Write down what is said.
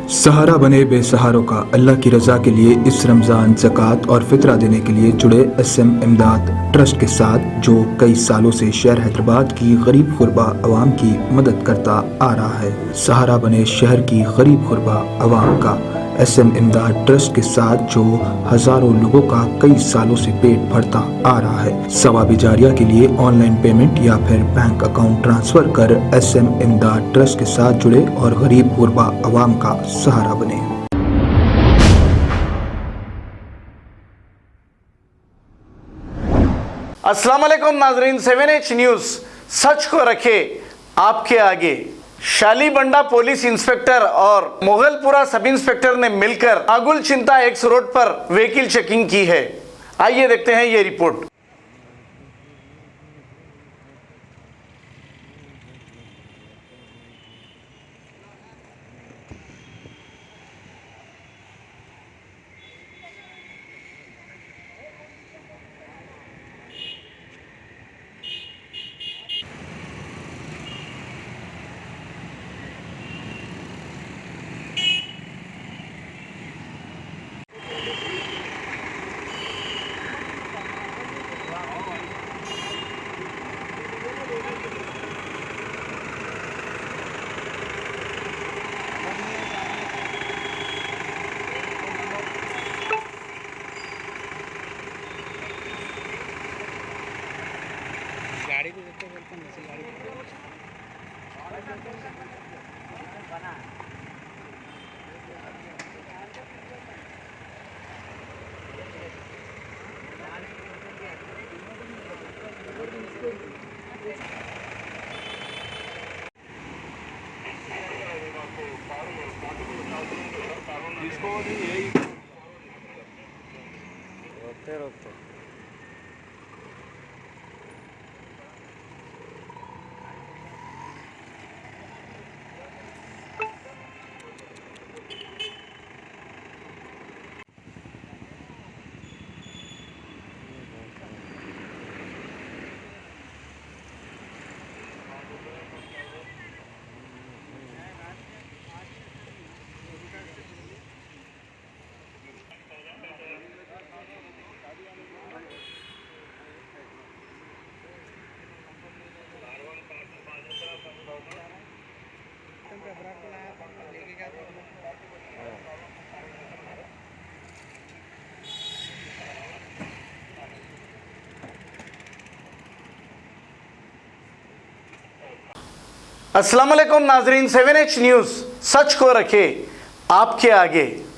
सहारा बने बेसहारों का। अल्लाह की रजा के लिए इस रमज़ान ज़कात और फितरा देने के लिए जुड़े SM इमदाद ट्रस्ट के साथ, जो कई सालों से शहर हैदराबाद की गरीब गुरबा अवाम की मदद करता आ रहा है। सहारा बने शहर की गरीब गुरबा अवाम का SM इमदाद ट्रस्ट के साथ, जो हजारों लोगों का कई सालों से पेट भरता आ रहा है। सवाब जारिया के लिए ऑनलाइन पेमेंट या फिर बैंक अकाउंट ट्रांसफर कर SM इमदाद ट्रस्ट के साथ जुड़े और गरीब गुरबा अवाम का सहारा बने। अस्सलाम वालेकुम नाजरीन, 7H न्यूज सच को रखे आपके आगे। शालीबंडा पुलिस इंस्पेक्टर और मुगलपुरा सब इंस्पेक्टर ने मिलकर आगुल चिंता एक्स रोड पर व्हीकल चेकिंग की है। आइए देखते हैं ये रिपोर्ट। गाड़ी को देखते बोलते हैं गाड़ी बना रोकते रोकते अस्सलाम वालेकुम नाजरीन, 7H न्यूज सच को रखे आपके आगे।